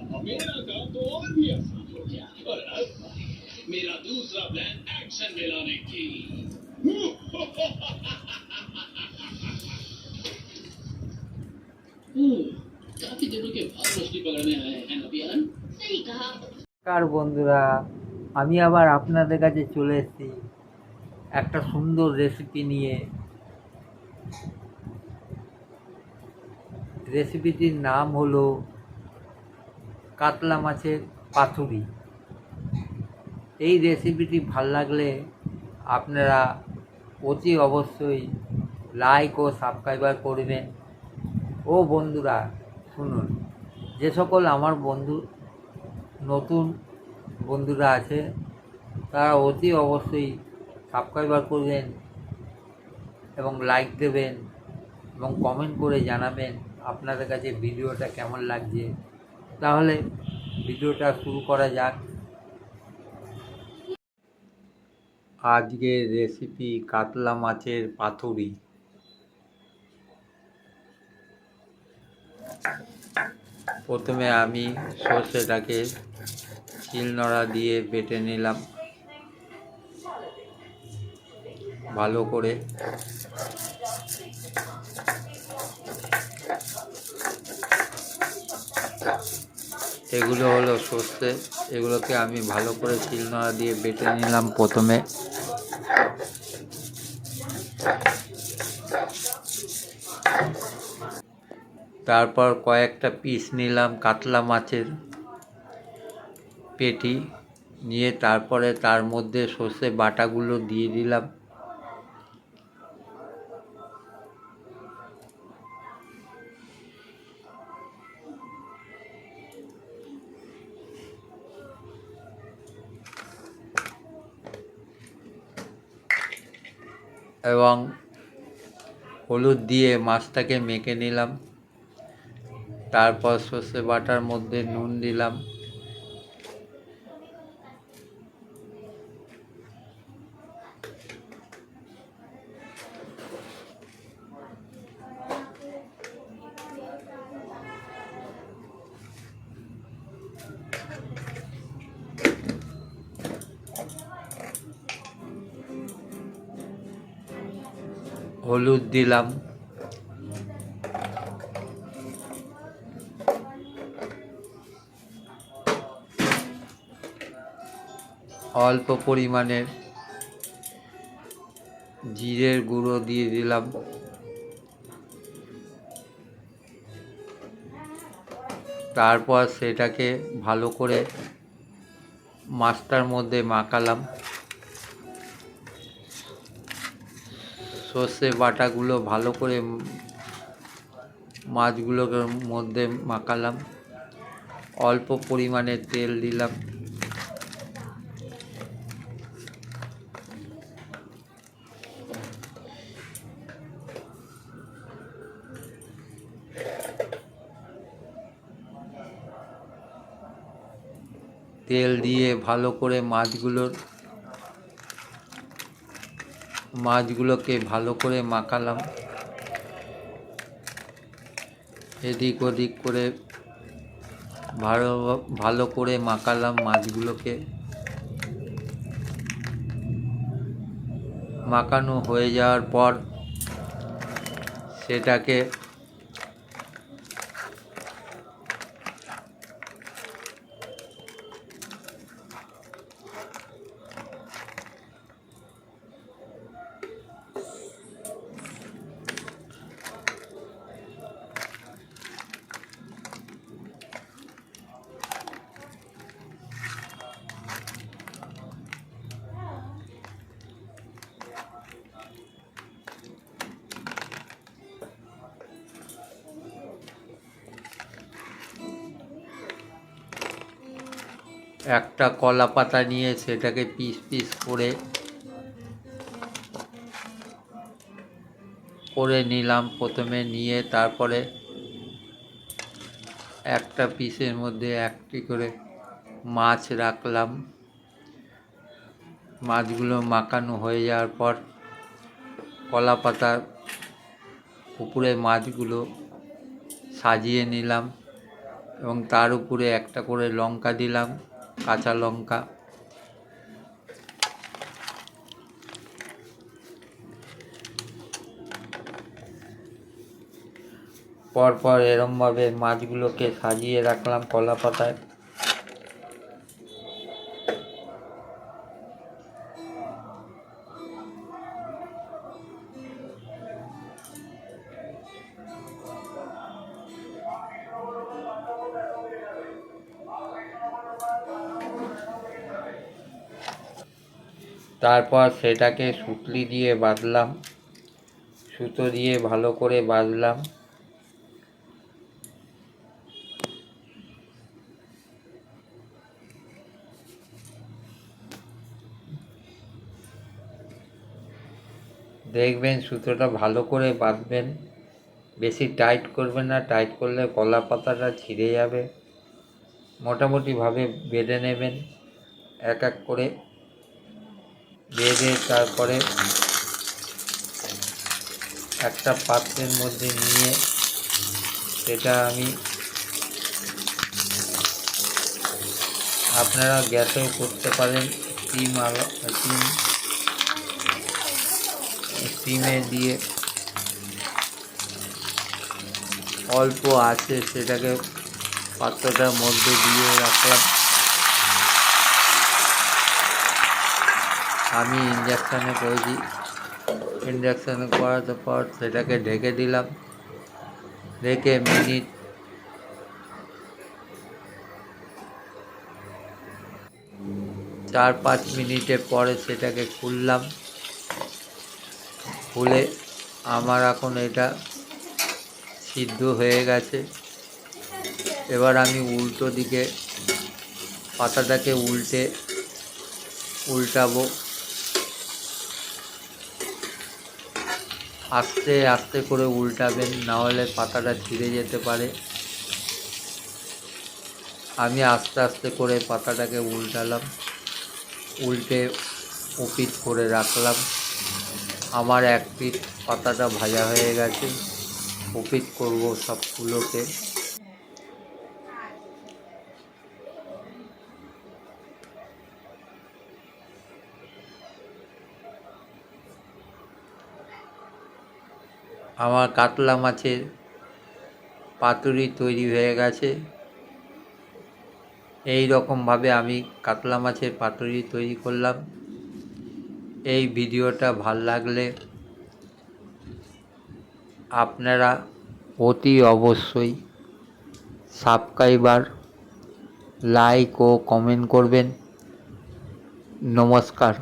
मेरा काम तो और भी आसान हो गया और अब मेरा दूसरा प्लान एक्शन में लाने की काफी दिनों के बाद मछली पकड़ने आए हैं अभियान सही कहा। নমস্কার বন্ধুরা, আমি আবার আপনাদের কাছে চলে এসেছি একটা সুন্দর রেসিপি নিয়ে। রেসিপিটির নাম হলো কাতলা মাছের পাতুরি। এই রেসিপিটি ভাল লাগলে আপনারা অতি অবশ্যই লাইক ও সাবস্ক্রাইবার করবেন। ও বন্ধুরা শুনুন, যে সকল আমার নতুন বন্ধুরা আছে তারা অতি অবশ্যই সাবস্ক্রাইবার করবেন এবং লাইক দেবেন এবং কমেন্ট করে জানাবেন আপনাদের কাছে ভিডিওটা কেমন লাগছে। তাহলে ভিডিওটা শুরু করা যাক। আজকের রেসিপি কাতলা মাছের পাতুরি। প্রথমে আমি সর্ষেটাকে শিলনোড়া দিয়ে বেটে নিলাম ভালো করে। এগুলো হলো সর্ষে, এগুলোকে আমি ভালো করে শিলনোড়া দিয়ে বেটে নিলাম প্রথমে। তারপর কয়েকটা পিস নিলাম কাতলা মাছের পেটি নিয়ে তারপরে তার মধ্যে সর্ষে বাটাগুলো দিয়ে দিলাম। এবং হলুদ দিয়ে মাছটাকে মেখে নিলাম। তারপর সর্ষে বাটার মধ্যে নুন দিলাম। হলুদ দিলাম। অল্প পরিমাণের জিরের গুঁড়ো দিয়ে দিলাম। তারপর সেটাকে ভালো করে মাছটার মধ্যে মাখালাম। সর্ষে বাটাগুলো ভালো করে মাছগুলোর মধ্যে মাখালাম। অল্প পরিমাণে তেল দিলাম। তেল দিয়ে ভালো করে মাছগুলোকে ভালো করে মাখালাম। এদিক ওদিক করে ভালো করে মাখালাম মাছগুলোকে। মাখানো হয়ে যাওয়ার পর সেটাকে একটা কলা পাতা নিয়ে সেটাকে পিস পিস করে নিলাম প্রথমে। নিয়ে তারপরে একটা পিসের মধ্যে একটি করে মাছ রাখলাম। মাছগুলো মাখানো হয়ে যাওয়ার পর কলা পাতার উপরে মাছগুলো সাজিয়ে নিলাম। এবং তার উপরে একটা করে লঙ্কা দিলাম, কাঁচা লঙ্কা। পরপর এরমভাবে মাছগুলোকে সাজিয়ে রাখলাম কলা পাতায়। তারপর সেটাকে সুতলি দিয়ে বাঁধলাম, সুতো দিয়ে ভালো করে বাঁধলাম। দেখবেন সুতোটা ভালো করে বাঁধবেন, বেশি টাইট করবেন না, টাইট করলে কলা পাতাটা ছিঁড়ে যাবে। মোটামুটিভাবে বেঁধে নেবেন এক এক করে। বেঁধে তারপরে একটা পাত্রের মধ্যে নিয়ে সেটা আমি, আপনারা গ্যাসেও করতে পারেন, স্টিমে দিয়ে অল্প আছে সেটাকে পাত্রটার মধ্যে দিয়ে রাখলাম। আমি ইন্ডাকশানে করেছি, ইন্ডাকশানে করার পর সেটাকে ঢেকে দিলাম। ঢেকে মিনিট 4-5 মিনিটের পরে সেটাকে খুললাম। খুলে আমার এখন এটা সিদ্ধ হয়ে গেছে। এবার আমি উল্টো দিকে পাতাটাকে উল্টাবো। আস্তে আস্তে করে উল্টাবেন, না হলে পাতাটা ছিঁড়ে যেতে পারে। আমি আস্তে আস্তে করে পাতাটাকে উল্টালাম, উল্টে ওপিট করে রাখলাম। আমার এক পিঠ পাতাটা ভাজা হয়ে গেছে, ওপিট করব সবগুলোকে। আমার কাতলা মাছের পাতুরি তৈরি হয়ে গেছে। এই রকমভাবে আমি কাতলা মাছের পাতুরি তৈরি করলাম। এই ভিডিওটা ভাল লাগলে আপনারা অতি অবশ্যই সাবস্ক্রাইবার, লাইক ও কমেন্ট করবেন। নমস্কার।